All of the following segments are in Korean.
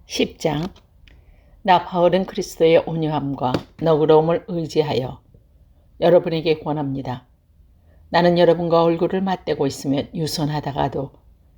10장. 나 바울은 그리스도의 온유함과 너그러움을 의지하여 여러분에게 권합니다. 나는 여러분과 얼굴을 맞대고 있으면 유선하다가도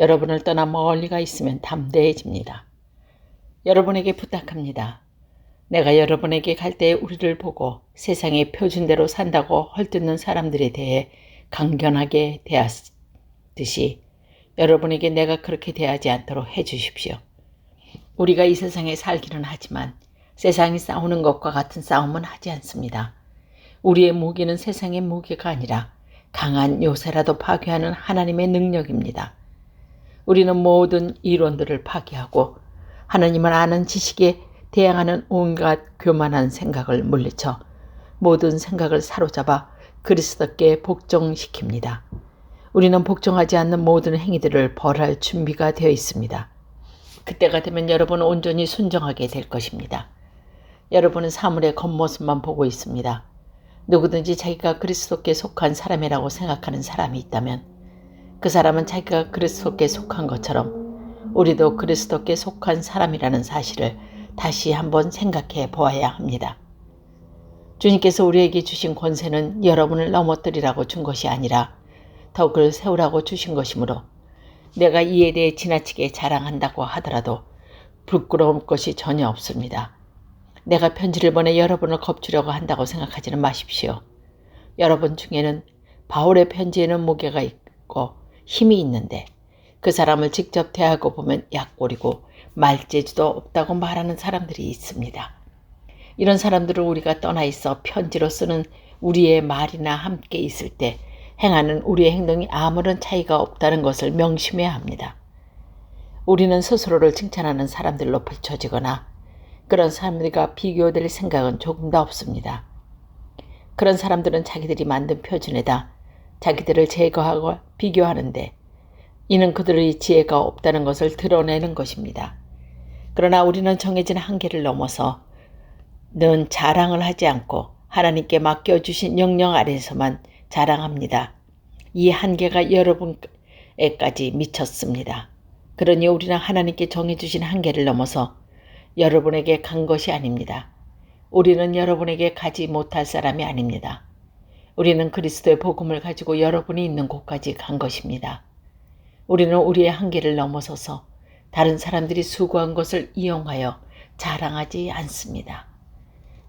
여러분을 떠나 멀리 가 있으면 담대해집니다. 여러분에게 부탁합니다. 내가 여러분에게 갈 때에 우리를 보고 세상의 표준대로 산다고 헐뜯는 사람들에 대해 강견하게 대하듯이 여러분에게 내가 그렇게 대하지 않도록 해주십시오. 우리가 이 세상에 살기는 하지만 세상이 싸우는 것과 같은 싸움은 하지 않습니다. 우리의 무기는 세상의 무기가 아니라 강한 요새라도 파괴하는 하나님의 능력입니다. 우리는 모든 이론들을 파괴하고 하나님을 아는 지식에 대항하는 온갖 교만한 생각을 물리쳐 모든 생각을 사로잡아 그리스도께 복종시킵니다. 우리는 복종하지 않는 모든 행위들을 벌할 준비가 되어 있습니다. 그때가 되면 여러분은 온전히 순종하게 될 것입니다. 여러분은 사물의 겉모습만 보고 있습니다. 누구든지 자기가 그리스도께 속한 사람이라고 생각하는 사람이 있다면 그 사람은 자기가 그리스도께 속한 것처럼 우리도 그리스도께 속한 사람이라는 사실을 다시 한번 생각해 보아야 합니다. 주님께서 우리에게 주신 권세는 여러분을 넘어뜨리라고 준 것이 아니라 덕을 세우라고 주신 것이므로 내가 이에 대해 지나치게 자랑한다고 하더라도 부끄러울 것이 전혀 없습니다. 내가 편지를 보내 여러분을 겁주려고 한다고 생각하지는 마십시오. 여러분 중에는 바울의 편지에는 무게가 있고 힘이 있는데 그 사람을 직접 대하고 보면 약골이고 말재주도 없다고 말하는 사람들이 있습니다. 이런 사람들을 우리가 떠나 있어 편지로 쓰는 우리의 말이나 함께 있을 때 행하는 우리의 행동이 아무런 차이가 없다는 것을 명심해야 합니다. 우리는 스스로를 칭찬하는 사람들로 비춰지거나 그런 사람들과 비교될 생각은 조금도 없습니다. 그런 사람들은 자기들이 만든 표준에다 자기들을 제거하고 비교하는데 이는 그들의 지혜가 없다는 것을 드러내는 것입니다. 그러나 우리는 정해진 한계를 넘어서 는 자랑을 하지 않고 하나님께 맡겨주신 영령 아래에서만 자랑합니다. 이 한계가 여러분에까지 미쳤습니다. 그러니 우리는 하나님께 정해주신 한계를 넘어서 여러분에게 간 것이 아닙니다. 우리는 여러분에게 가지 못할 사람이 아닙니다. 우리는 그리스도의 복음을 가지고 여러분이 있는 곳까지 간 것입니다. 우리는 우리의 한계를 넘어서서 다른 사람들이 수고한 것을 이용하여 자랑하지 않습니다.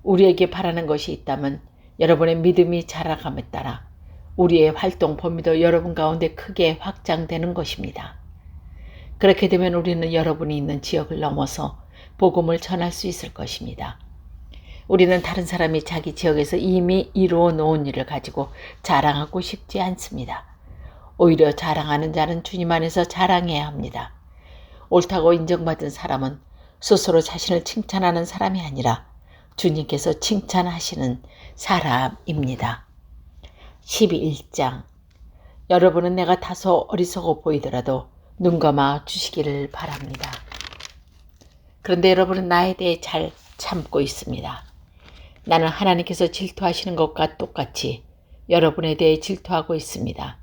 우리에게 바라는 것이 있다면 여러분의 믿음이 자라감에 따라 우리의 활동 범위도 여러분 가운데 크게 확장되는 것입니다. 그렇게 되면 우리는 여러분이 있는 지역을 넘어서 복음을 전할 수 있을 것입니다. 우리는 다른 사람이 자기 지역에서 이미 이루어 놓은 일을 가지고 자랑하고 싶지 않습니다. 오히려 자랑하는 자는 주님 안에서 자랑해야 합니다. 옳다고 인정받은 사람은 스스로 자신을 칭찬하는 사람이 아니라 주님께서 칭찬하시는 사람입니다. 11장. 여러분은 내가 다소 어리석어 보이더라도 눈감아 주시기를 바랍니다. 그런데 여러분은 나에 대해 잘 참고 있습니다. 나는 하나님께서 질투하시는 것과 똑같이 여러분에 대해 질투하고 있습니다.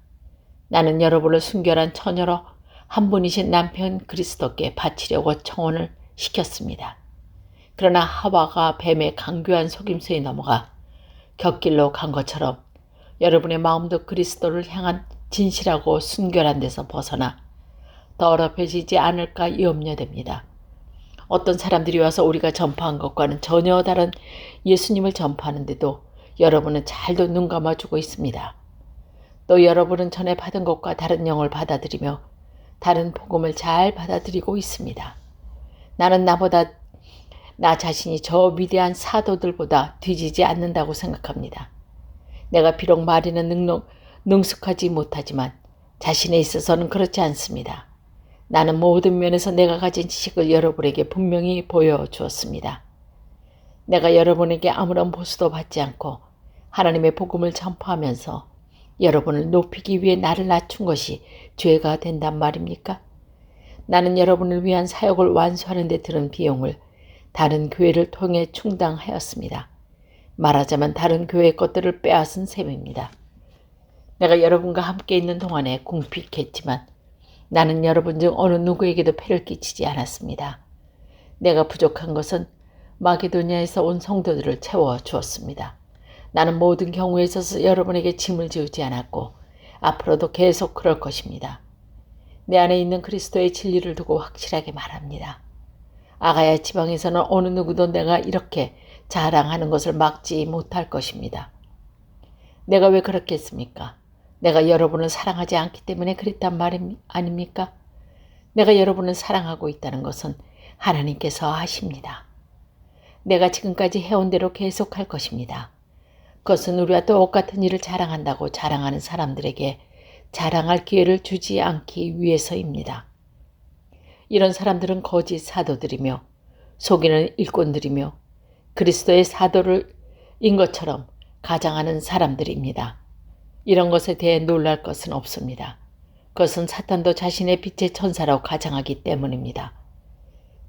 나는 여러분을 순결한 처녀로 한 분이신 남편 그리스도께 바치려고 청혼을 시켰습니다. 그러나 하와가 뱀의 강교한 속임수에 넘어가 곁길로 간 것처럼 여러분의 마음도 그리스도를 향한 진실하고 순결한 데서 벗어나 더럽혀지지 않을까 염려됩니다. 어떤 사람들이 와서 우리가 전파한 것과는 전혀 다른 예수님을 전파하는데도 여러분은 잘도 눈 감아주고 있습니다. 또 여러분은 전에 받은 것과 다른 영을 받아들이며 다른 복음을 잘 받아들이고 있습니다. 나는 나 자신이 저 위대한 사도들보다 뒤지지 않는다고 생각합니다. 내가 비록 말에는 능숙하지 못하지만 자신에 있어서는 그렇지 않습니다. 나는 모든 면에서 내가 가진 지식을 여러분에게 분명히 보여주었습니다. 내가 여러분에게 아무런 보수도 받지 않고 하나님의 복음을 전파하면서 여러분을 높이기 위해 나를 낮춘 것이 죄가 된단 말입니까? 나는 여러분을 위한 사역을 완수하는 데 드는 비용을 다른 교회를 통해 충당하였습니다. 말하자면 다른 교회의 것들을 빼앗은 셈입니다. 내가 여러분과 함께 있는 동안에 궁핍했지만 나는 여러분 중 어느 누구에게도 폐를 끼치지 않았습니다. 내가 부족한 것은 마게도니아에서 온 성도들을 채워 주었습니다. 나는 모든 경우에 있어서 여러분에게 짐을 지우지 않았고 앞으로도 계속 그럴 것입니다. 내 안에 있는 그리스도의 진리를 두고 확실하게 말합니다. 아가야 지방에서는 어느 누구도 내가 이렇게 자랑하는 것을 막지 못할 것입니다. 내가 왜 그렇게 했습니까? 내가 여러분을 사랑하지 않기 때문에 그랬단 말 아닙니까? 내가 여러분을 사랑하고 있다는 것은 하나님께서 아십니다. 내가 지금까지 해온 대로 계속할 것입니다. 그것은 우리와 똑같은 일을 자랑한다고 자랑하는 사람들에게 자랑할 기회를 주지 않기 위해서입니다. 이런 사람들은 거짓 사도들이며 속이는 일꾼들이며 그리스도의 사도인 것처럼 가장하는 사람들입니다. 이런 것에 대해 놀랄 것은 없습니다. 그것은 사탄도 자신의 빛의 천사라고 가장하기 때문입니다.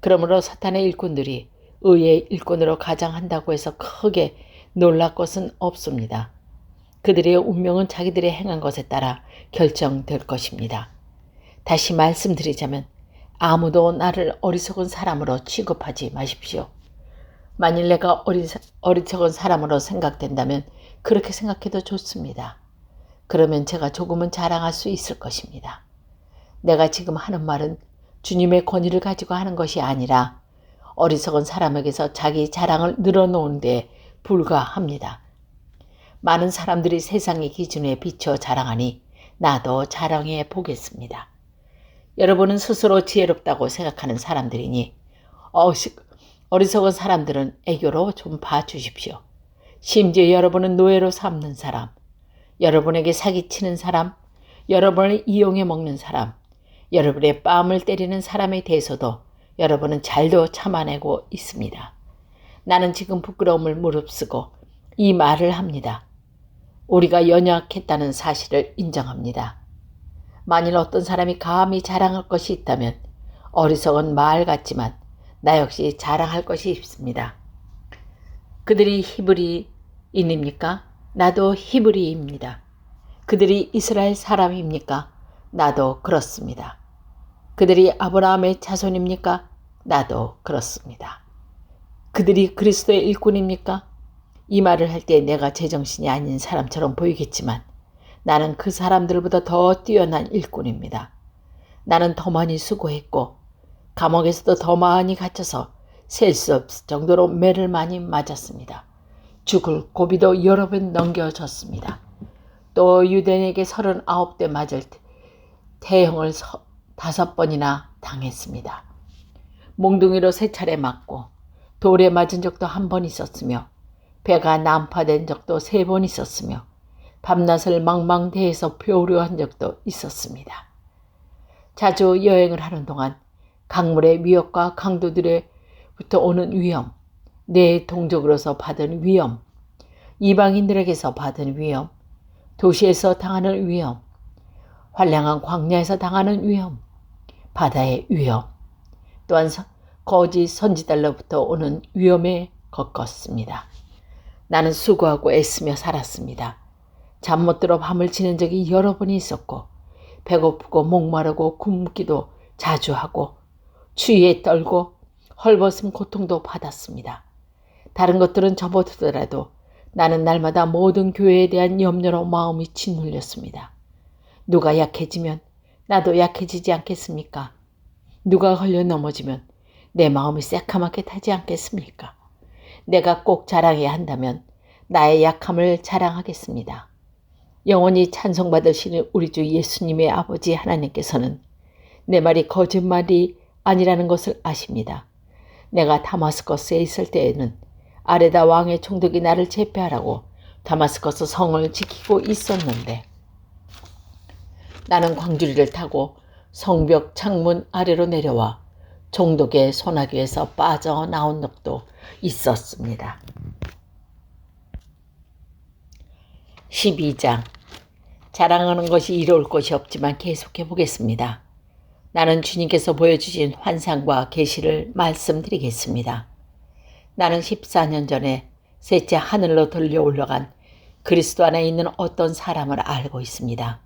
그러므로 사탄의 일꾼들이 의의 일꾼으로 가장한다고 해서 크게 놀랄 것은 없습니다. 그들의 운명은 자기들이 행한 것에 따라 결정될 것입니다. 다시 말씀드리자면 아무도 나를 어리석은 사람으로 취급하지 마십시오. 만일 내가 어리석은 사람으로 생각된다면 그렇게 생각해도 좋습니다. 그러면 제가 조금은 자랑할 수 있을 것입니다. 내가 지금 하는 말은 주님의 권위를 가지고 하는 것이 아니라 어리석은 사람에게서 자기 자랑을 늘어놓은 데 불과합니다. 많은 사람들이 세상의 기준에 비춰 자랑하니 나도 자랑해 보겠습니다. 여러분은 스스로 지혜롭다고 생각하는 사람들이니 어리석은 사람들은 애교로 좀 봐주십시오. 심지어 여러분은 노예로 삼는 사람, 여러분에게 사기치는 사람, 여러분을 이용해 먹는 사람, 여러분의 뺨을 때리는 사람에 대해서도 여러분은 잘도 참아내고 있습니다. 나는 지금 부끄러움을 무릅쓰고 이 말을 합니다. 우리가 연약했다는 사실을 인정합니다. 만일 어떤 사람이 감히 자랑할 것이 있다면 어리석은 말 같지만 나 역시 자랑할 것이 있습니다. 그들이 히브리인입니까? 나도 히브리입니다. 그들이 이스라엘 사람입니까? 나도 그렇습니다. 그들이 아브라함의 자손입니까? 나도 그렇습니다. 그들이 그리스도의 일꾼입니까? 이 말을 할 때 내가 제정신이 아닌 사람처럼 보이겠지만 나는 그 사람들보다 더 뛰어난 일꾼입니다. 나는 더 많이 수고했고 감옥에서도 더 많이 갇혀서 셀 수 없을 정도로 매를 많이 맞았습니다. 죽을 고비도 여러 번 넘겨졌습니다. 또 유대인에게 39대 맞을 태형을 5번이나 당했습니다. 몽둥이로 3차례 맞고 돌에 맞은 적도 1번 있었으며 배가 난파된 적도 3번 있었으며 밤낮을 망망대해서 표류한 적도 있었습니다. 자주 여행을 하는 동안 강물의 위협과 강도들로부터 오는 위험, 내 동족으로서 받은 위험, 이방인들에게서 받은 위험, 도시에서 당하는 위험, 환량한 광야에서 당하는 위험, 바다의 위험, 또한 거짓 선지자로부터 오는 위험에 겪었습니다. 나는 수고하고 애쓰며 살았습니다. 잠 못 들어 밤을 지낸 적이 여러 번이 있었고 배고프고 목마르고 굶기도 자주 하고 추위에 떨고 헐벗음 고통도 받았습니다. 다른 것들은 접어두더라도 나는 날마다 모든 교회에 대한 염려로 마음이 짓눌렸습니다. 누가 약해지면 나도 약해지지 않겠습니까? 누가 걸려 넘어지면 내 마음이 새카맣게 타지 않겠습니까? 내가 꼭 자랑해야 한다면 나의 약함을 자랑하겠습니다. 영원히 찬송받으시는 우리 주 예수님의 아버지 하나님께서는 내 말이 거짓말이 아니라는 것을 아십니다. 내가 다마스커스에 있을 때에는 아레다 왕의 총독이 나를 제패하라고 다마스커스 성을 지키고 있었는데 나는 광주리를 타고 성벽 창문 아래로 내려와 총독의 소나기에서 빠져나온 적도 있었습니다. 12장 자랑하는 것이 이로울 것이 없지만 계속해 보겠습니다. 나는 주님께서 보여주신 환상과 계시를 말씀드리겠습니다. 나는 14년 전에 셋째 하늘로 들려 올라간 그리스도 안에 있는 어떤 사람을 알고 있습니다.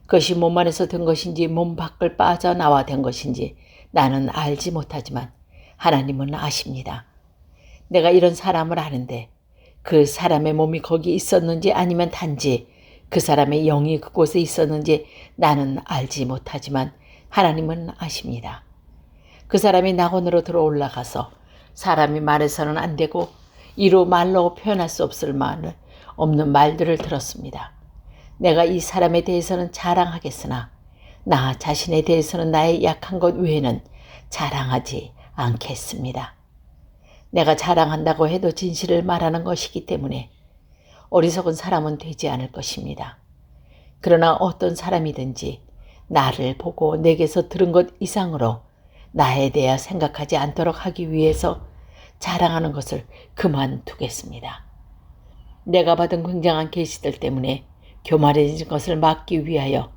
그것이 몸 안에서 든 것인지 몸 밖을 빠져나와 된 것인지 나는 알지 못하지만 하나님은 아십니다. 내가 이런 사람을 아는데 그 사람의 몸이 거기 있었는지 아니면 단지 그 사람의 영이 그곳에 있었는지 나는 알지 못하지만 하나님은 아십니다. 그 사람이 낙원으로 들어 올라가서 사람이 말해서는 안 되고 이루 말로 표현할 수 없는 말들을 들었습니다. 내가 이 사람에 대해서는 자랑하겠으나 나 자신에 대해서는 나의 약한 것 외에는 자랑하지 않겠습니다. 내가 자랑한다고 해도 진실을 말하는 것이기 때문에 어리석은 사람은 되지 않을 것입니다. 그러나 어떤 사람이든지 나를 보고 내게서 들은 것 이상으로 나에 대해 생각하지 않도록 하기 위해서 자랑하는 것을 그만두겠습니다. 내가 받은 굉장한 계시들 때문에 교만해진 것을 막기 위하여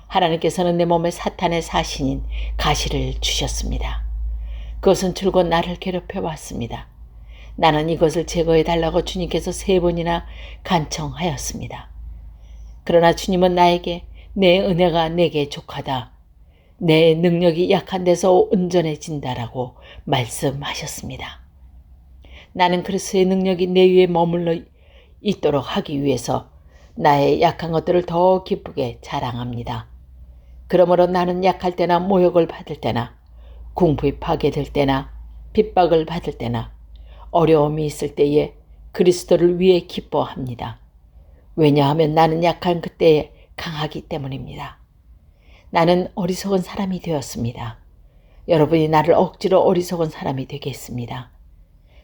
하나님께서는 내 몸에 사탄의 사신인 가시를 주셨습니다. 그것은 줄곧 나를 괴롭혀 왔습니다. 나는 이것을 제거해 달라고 주님께서 3번이나 간청하였습니다. 그러나 주님은 나에게 내 은혜가 내게 족하다. 내 능력이 약한 데서 온전해진다라고 말씀하셨습니다. 나는 그리스도의 능력이 내 위에 머물러 있도록 하기 위해서 나의 약한 것들을 더 기쁘게 자랑합니다. 그러므로 나는 약할 때나 모욕을 받을 때나 궁핍하게 될 때나 핍박을 받을 때나 어려움이 있을 때에 그리스도를 위해 기뻐합니다. 왜냐하면 나는 약한 그때에 강하기 때문입니다. 나는 어리석은 사람이 되었습니다. 여러분이 나를 억지로 어리석은 사람이 되게 했습니다.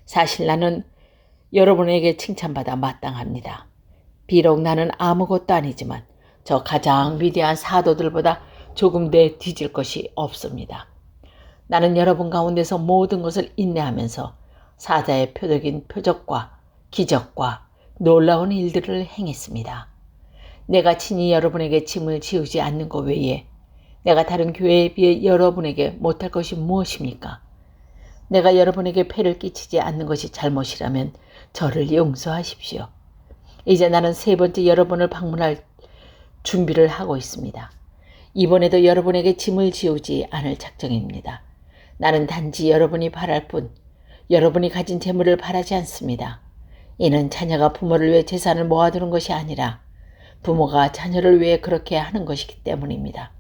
사실 나는 여러분에게 칭찬받아 마땅합니다. 비록 나는 아무것도 아니지만 저 가장 위대한 사도들보다 조금 더 뒤질 것이 없습니다. 나는 여러분 가운데서 모든 것을 인내하면서 사자의 표적인 표적과 기적과 놀라운 일들을 행했습니다. 내가 친히 여러분에게 짐을 지우지 않는 것 외에 내가 다른 교회에 비해 여러분에게 못할 것이 무엇입니까? 내가 여러분에게 폐를 끼치지 않는 것이 잘못이라면 저를 용서하십시오. 이제 나는 3번째 여러분을 방문할 준비를 하고 있습니다. 이번에도 여러분에게 짐을 지우지 않을 작정입니다. 나는 단지 여러분이 바랄 뿐 여러분이 가진 재물을 바라지 않습니다. 이는 자녀가 부모를 위해 재산을 모아두는 것이 아니라 부모가 자녀를 위해 그렇게 하는 것이기 때문입니다.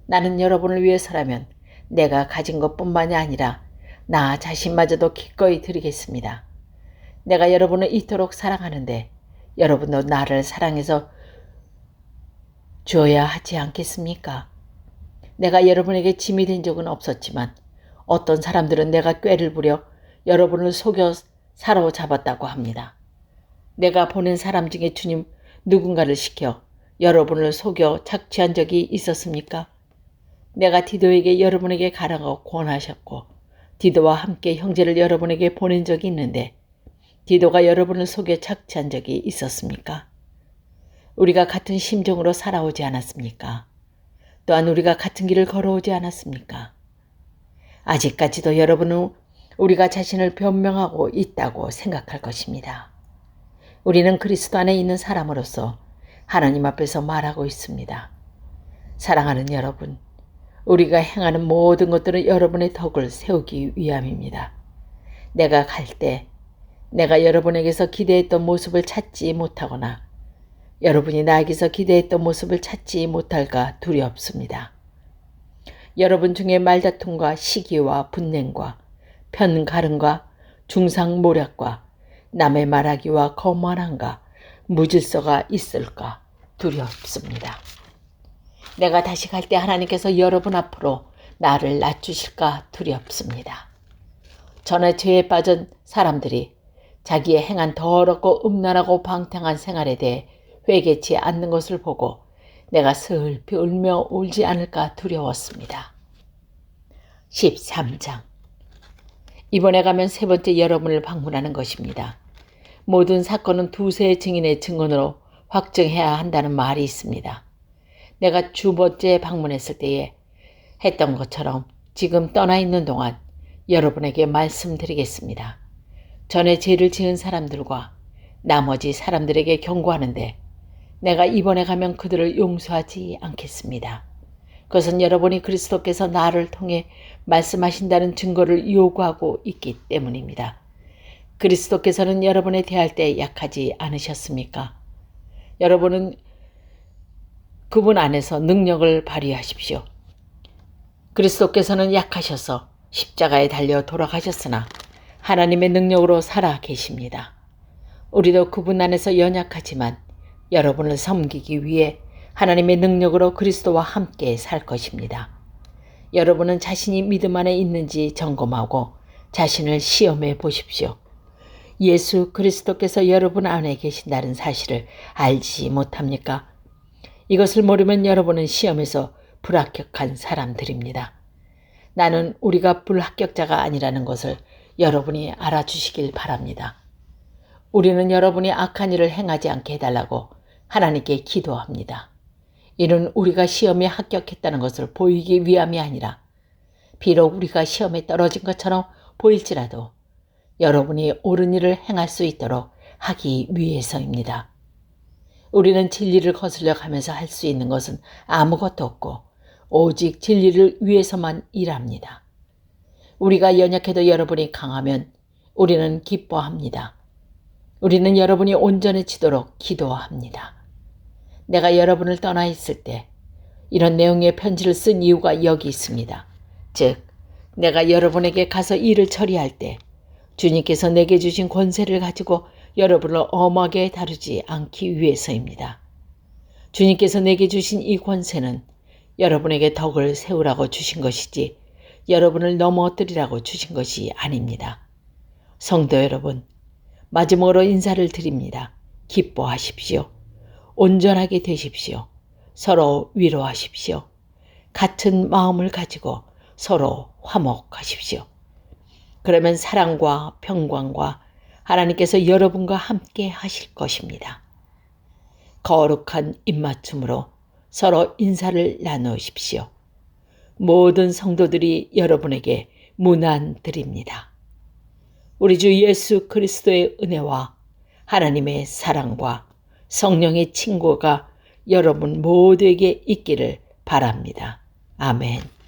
나는 여러분을 위해서라면 내가 가진 것뿐만이 아니라 나 자신마저도 기꺼이 드리겠습니다. 내가 여러분을 이토록 사랑하는데 여러분도 나를 사랑해서 줘야 하지 않겠습니까? 내가 여러분에게 짐이 된 적은 없었지만 어떤 사람들은 내가 꾀를 부려 여러분을 속여 사로잡았다고 합니다. 내가 보낸 사람 중에 주님 누군가를 시켜 여러분을 속여 착취한 적이 있었습니까? 내가 디도에게 여러분에게 가라고 권하셨고 디도와 함께 형제를 여러분에게 보낸 적이 있는데 디도가 여러분을 속여 착취한 적이 있었습니까? 우리가 같은 심정으로 살아오지 않았습니까? 또한 우리가 같은 길을 걸어오지 않았습니까? 아직까지도 여러분은 우리가 자신을 변명하고 있다고 생각할 것입니다. 우리는 그리스도 안에 있는 사람으로서 하나님 앞에서 말하고 있습니다. 사랑하는 여러분, 우리가 행하는 모든 것들은 여러분의 덕을 세우기 위함입니다. 내가 갈 때 내가 여러분에게서 기대했던 모습을 찾지 못하거나 여러분이 나에게서 기대했던 모습을 찾지 못할까 두렵습니다. 여러분 중에 말다툼과 시기와 분냉과 편가름과 중상모략과 남의 말하기와 거만함과 무질서가 있을까 두렵습니다. 내가 다시 갈 때 하나님께서 여러분 앞으로 나를 낮추실까 두렵습니다. 전에 죄에 빠진 사람들이 자기의 행한 더럽고 음란하고 방탕한 생활에 대해 회개치 않는 것을 보고 내가 슬피 울며 울지 않을까 두려웠습니다. 13장. 이번에 가면 3번째 여러분을 방문하는 것입니다. 모든 사건은 2세 증인의 증언으로 확정해야 한다는 말이 있습니다. 내가 주 번째 방문했을 때에 했던 것처럼 지금 떠나 있는 동안 여러분에게 말씀드리겠습니다. 전에 죄를 지은 사람들과 나머지 사람들에게 경고하는데 내가 이번에 가면 그들을 용서하지 않겠습니다. 그것은 여러분이 그리스도께서 나를 통해 말씀하신다는 증거를 요구하고 있기 때문입니다. 그리스도께서는 여러분에 대할 때 약하지 않으셨습니까? 여러분은 그분 안에서 능력을 발휘하십시오. 그리스도께서는 약하셔서 십자가에 달려 돌아가셨으나 하나님의 능력으로 살아 계십니다. 우리도 그분 안에서 연약하지만 여러분을 섬기기 위해 하나님의 능력으로 그리스도와 함께 살 것입니다. 여러분은 자신이 믿음 안에 있는지 점검하고 자신을 시험해 보십시오. 예수 그리스도께서 여러분 안에 계신다는 사실을 알지 못합니까? 이것을 모르면 여러분은 시험에서 불합격한 사람들입니다. 나는 우리가 불합격자가 아니라는 것을 여러분이 알아주시길 바랍니다. 우리는 여러분이 악한 일을 행하지 않게 해달라고 하나님께 기도합니다. 이는 우리가 시험에 합격했다는 것을 보이기 위함이 아니라 비록 우리가 시험에 떨어진 것처럼 보일지라도 여러분이 옳은 일을 행할 수 있도록 하기 위해서입니다. 우리는 진리를 거슬려 가면서 할 수 있는 것은 아무것도 없고 오직 진리를 위해서만 일합니다. 우리가 연약해도 여러분이 강하면 우리는 기뻐합니다. 우리는 여러분이 온전해지도록 기도합니다. 내가 여러분을 떠나 있을 때 이런 내용의 편지를 쓴 이유가 여기 있습니다. 즉, 내가 여러분에게 가서 일을 처리할 때 주님께서 내게 주신 권세를 가지고 여러분을 엄하게 다루지 않기 위해서입니다. 주님께서 내게 주신 이 권세는 여러분에게 덕을 세우라고 주신 것이지 여러분을 넘어뜨리라고 주신 것이 아닙니다. 성도 여러분, 마지막으로 인사를 드립니다. 기뻐하십시오. 온전하게 되십시오. 서로 위로하십시오. 같은 마음을 가지고 서로 화목하십시오. 그러면 사랑과 평강과 하나님께서 여러분과 함께 하실 것입니다. 거룩한 입맞춤으로 서로 인사를 나누십시오. 모든 성도들이 여러분에게 문안드립니다. 우리 주 예수 그리스도의 은혜와 하나님의 사랑과 성령의 친구가 여러분 모두에게 있기를 바랍니다. 아멘.